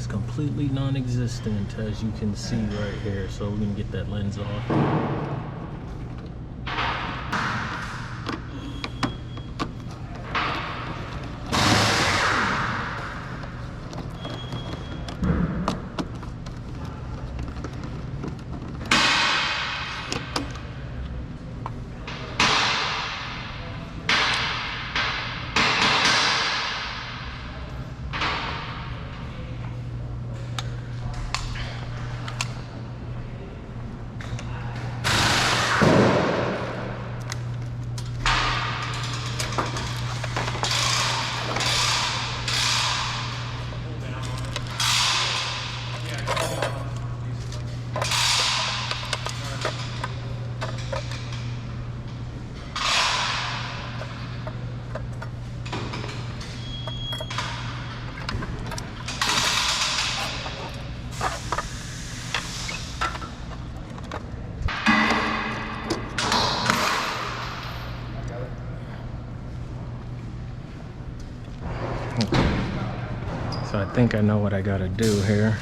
is completely non-existent, as you can see right here. So we're gonna get that lens off. So I think I know what I gotta do here.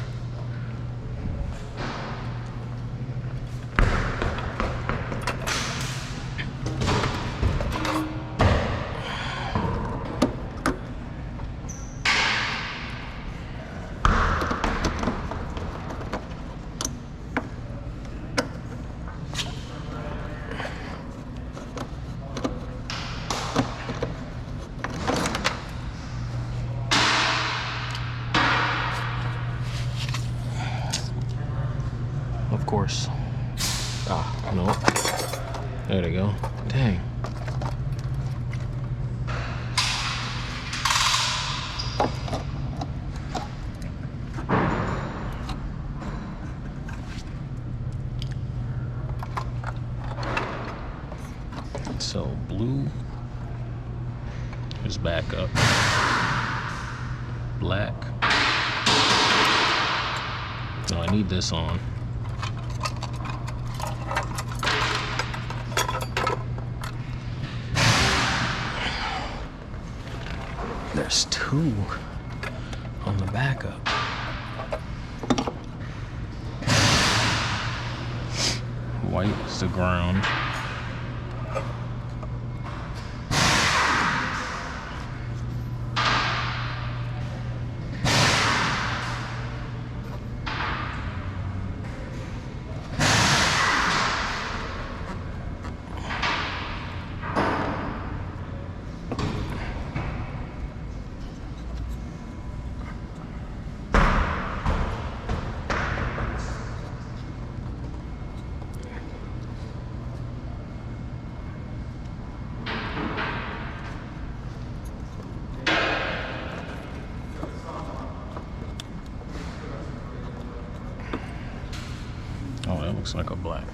Of course. Ah, no. There they go. Dang. So blue is back up. Black. No, I need this on. There's two on the backup. White is the ground. Oh, that looks like a black.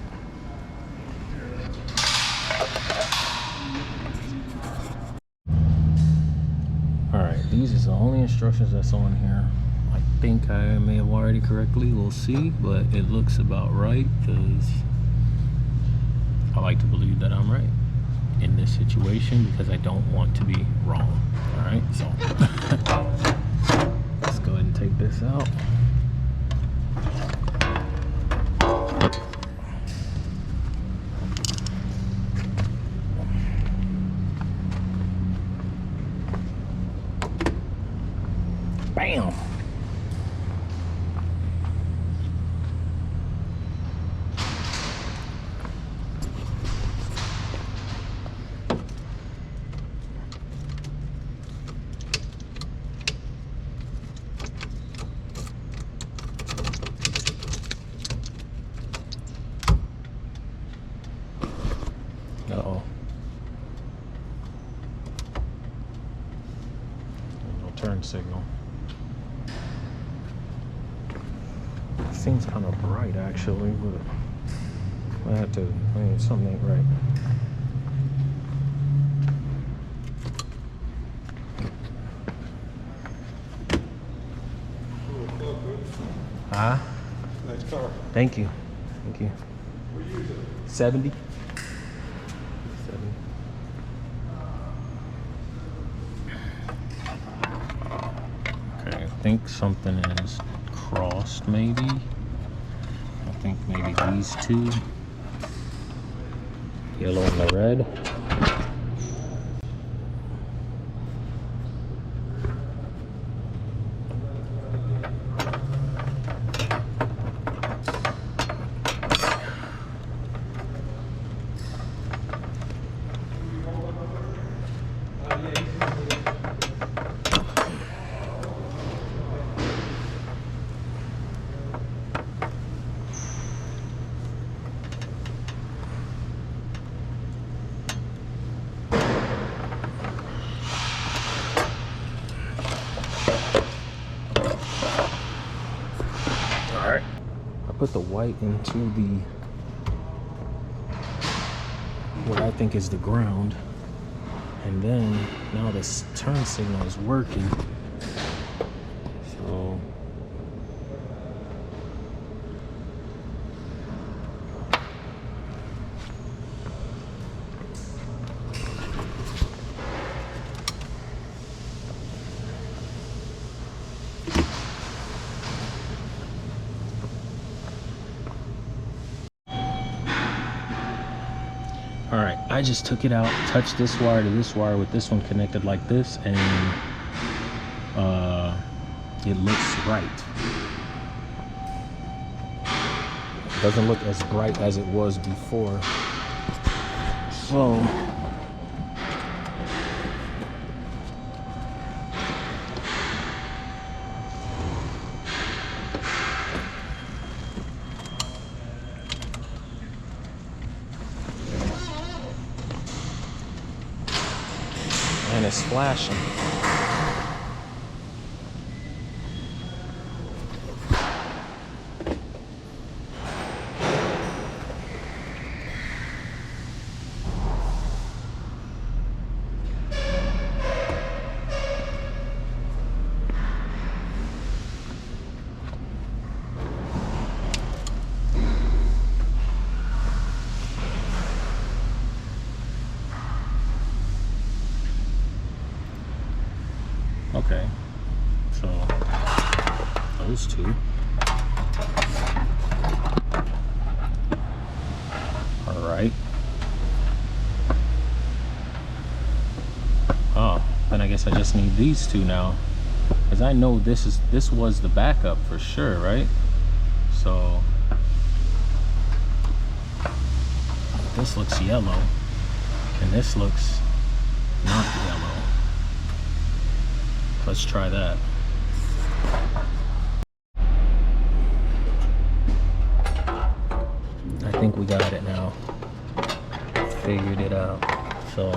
Alright, these is the only instructions that's on here. I think I may have wired it correctly, we'll see, but it looks about right because I like to believe that I'm right in this situation because I don't want to be wrong. Alright, so let's go ahead and take this out. Bam! Uh-oh. No turn signal. Seems kind of bright actually, but I have to, something ain't right. Huh? Nice car. Thank you. Thank you. What year is it? 70. Okay, I think something is crossed, maybe. I think maybe these two. Yellow and the red. Put the white into the what I think is the ground, and then now this turn signal is working. So alright, I just took it out, touched this wire to this wire with this one connected like this, and it looks right. It doesn't look as bright as it was before. So and it's flashing. Okay, so those two. All right. Oh, then I guess I just need these two now, because I know this was the backup for sure, right? So this looks yellow, and this looks not yellow. Let's try that. I think we got it now. Figured it out. So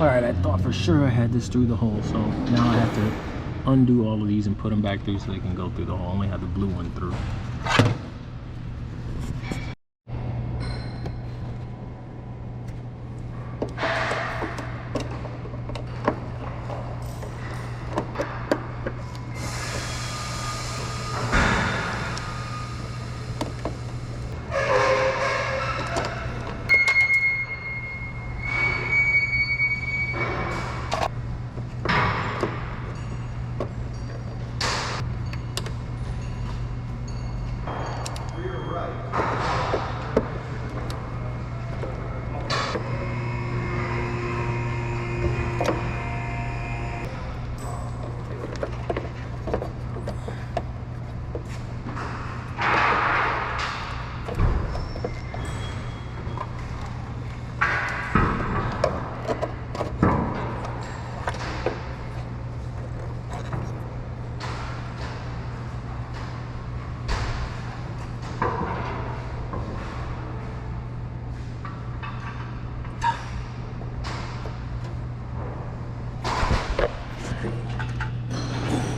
alright, I thought for sure I had this through the hole, so now I have to undo all of these and put them back through so they can go through the hole. I only have the blue one through.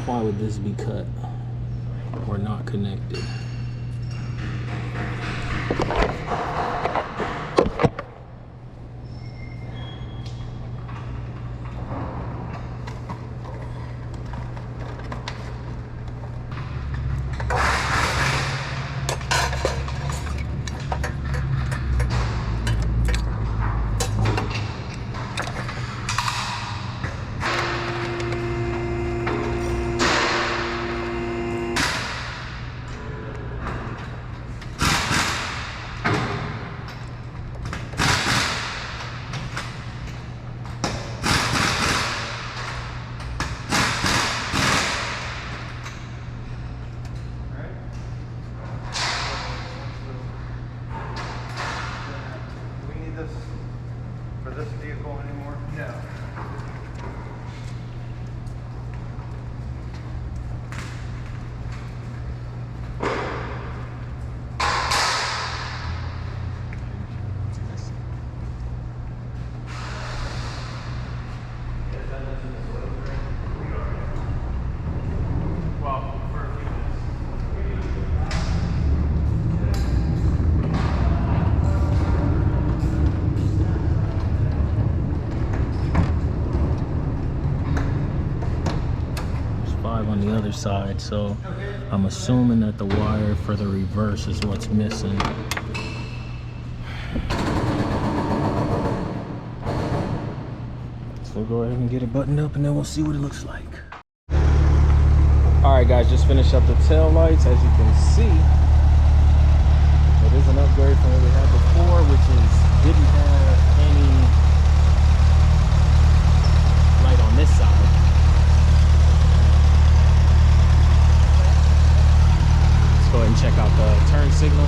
Why would this be cut or not connected? For this vehicle anymore? No. On the other side, so I'm assuming that the wire for the reverse is what's missing. So we'll go ahead and get it buttoned up and then we'll see what it looks like. Alright guys, just finished up the tail lights. As you can see, it is an upgrade from what we had before, which is didn't have any light on this side. Go ahead and check out the turn signal.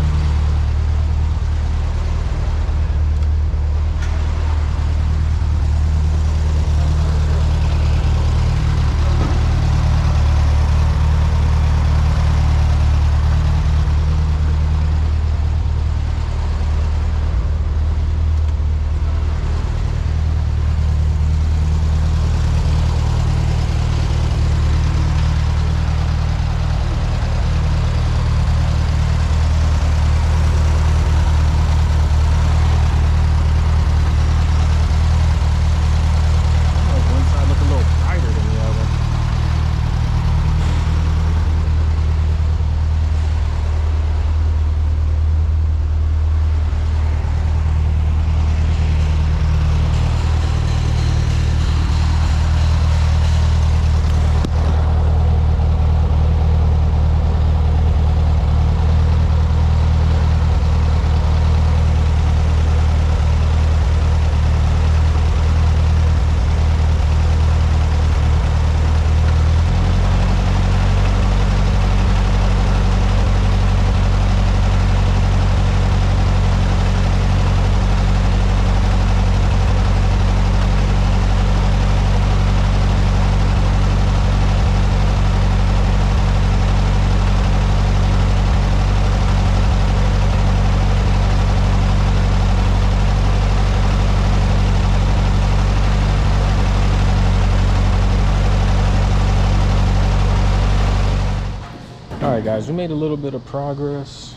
Alright guys, we made a little bit of progress.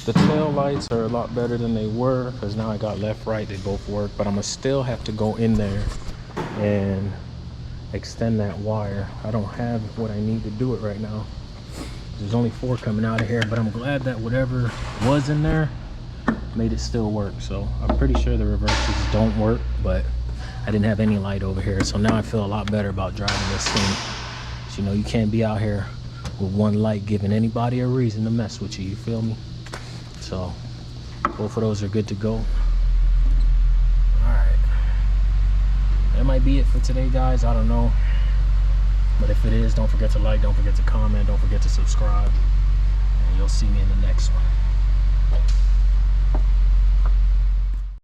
The tail lights are a lot better than they were because now I got left, right, they both work, but I'm gonna still have to go in there and extend that wire. I don't have what I need to do it right now. There's only 4 coming out of here, but I'm glad that whatever was in there made it still work. So I'm pretty sure the reverses don't work, but I didn't have any light over here, so now I feel a lot better about driving this thing. So, you know, you can't be out here with one light giving anybody a reason to mess with you, you feel me? So both of those are good to go. All right, that might be it for today, guys. I don't know, but if it is, don't forget to like, don't forget to comment, don't forget to subscribe, and you'll see me in the next one.